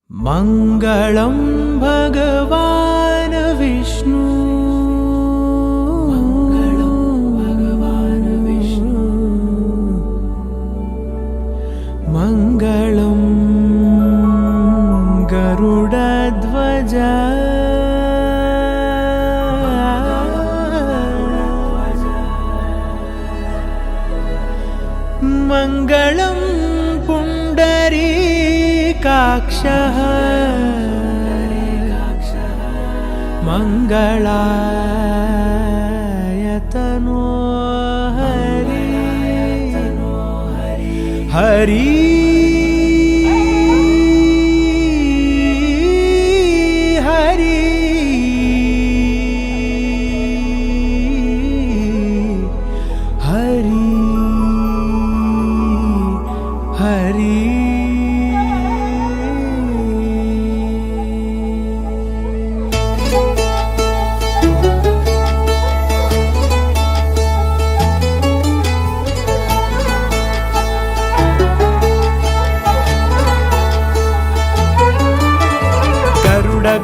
मङ्गलं भगवान् विष्णु मङ्गलं गरुडध्वज मङ्गलं पुण्डरीकाक्षः मङ्गलाय तनो हरि हरि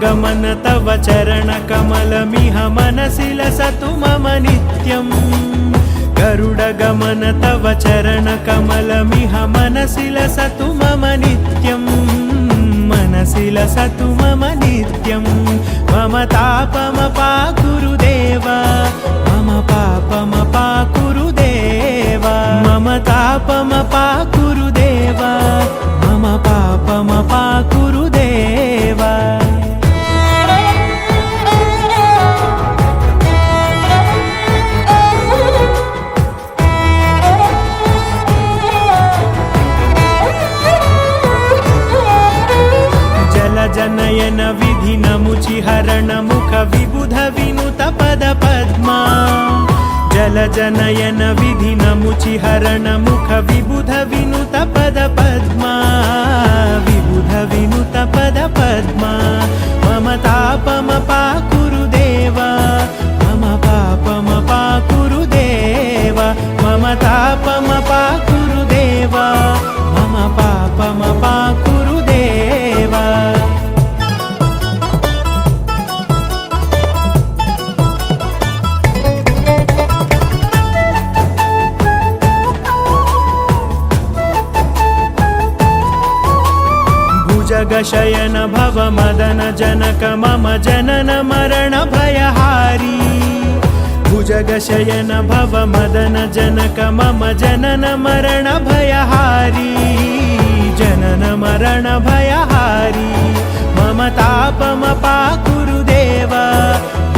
गमन तव चरणकमलमिह मनसि लसतु मम नित्यम् गरुडगमन तव चरणकमलमिह मनसि लसतु मम नित्यम् मनसि लसतु मम नित्यम् मम तापमपाकुरुदेव मम पापमपाकुरुदेव मम तापमपाकुरुदेव मम पापमपाकुरुदेव जनयन विधिनमुचिहरण मुख विबुध विनुत पद पद्मा जल जनयन विधिनमुचिहरण मुख विबुध विनुत पद पद्मा विबुध विनुत पद पद्मा मम तापमपाकुरुदेव मम पापमपाकुरुदेव मम तापमपाकुरुदेव मम पापमपाकुरुदेव जगशयन भव मदन जनक मम जनन मरण भयहारी भुजगशयन भव मदन जनक मम जनन मरण भयहारी जनन मरण भयहारी मम तापमपाकुरुदेव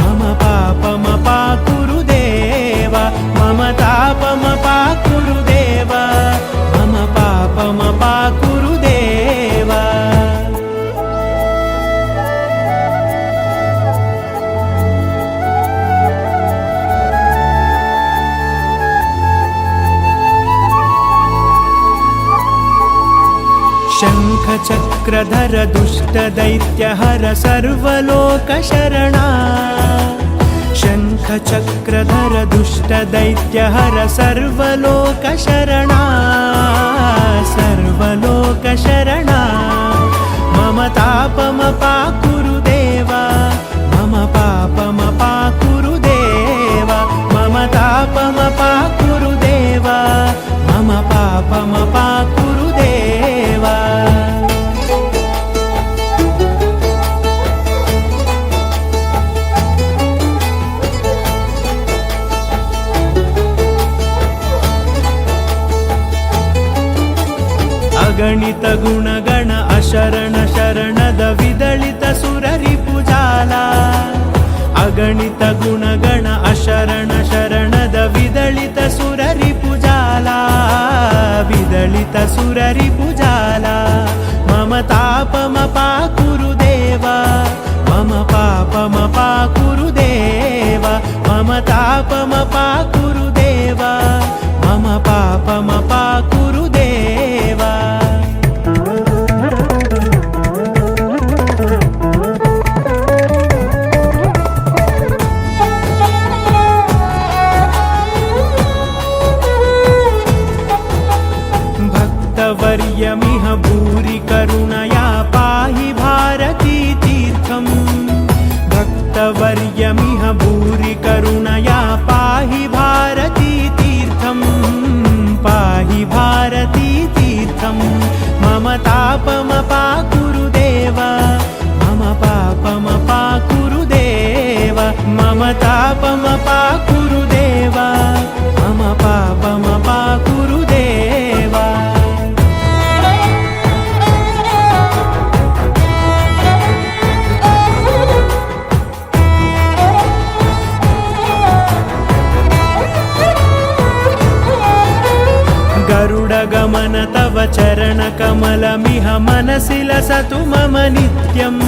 मम पापमपाकुरुदेव मम तापमपाकुरुदेव मम पापमपाकुरुदेव शङ्खचक्रधर दुष्टदैत्यहर सर्वलोकशरणा शङ्खचक्रधर दुष्टदैत्यहर सर्वलोकशरणा सर्वलोकशरणा मम तापमपाकुरुदेव मम पापमपाकुरुदेव मम तापमपाकुरुदेव मम पापमपाकुरुदेव अगणित गुणगण अशरण शरणद विदलित सुररिपुजाला अगणित गुणगण अशरण शरणद विदलित सुररिपुजाला विदलित सुररिपुजाला मम तापमपाकुरुदेव मम पापमपाकुरुदेव मम तापमपाकुरुदेव मम पापमपाकुरुदेव भूरि करुणया पाहि भारती तीर्थम् भक्तवर्यमिह भूरि करुणया पाहि भारती तीर्थम् पाहि भारती तीर्थम् मम तापमपाकुरु देव मम पापमपाकुरु देव मम तापमपाकुरु देव मम पापमपाकुरु देव गरुडगमन तव चरणकमलमिह मनसि लसतु मम नित्यम्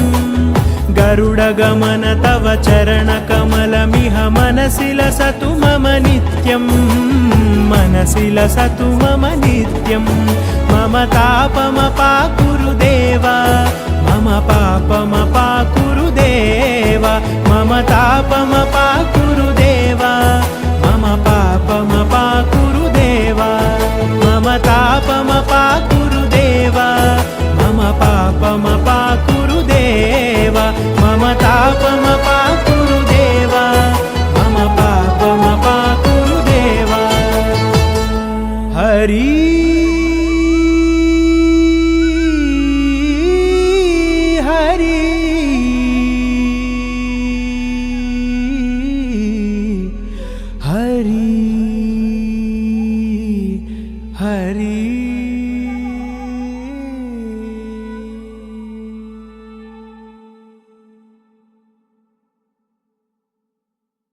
गरुडगमन तव चरणकमलमिह मनसि लसतु मम नित्यम् मनसि लसतु मम नित्यम् मम तापमपाकुरु देव मम पापमपाकुरु देव मम तापमपा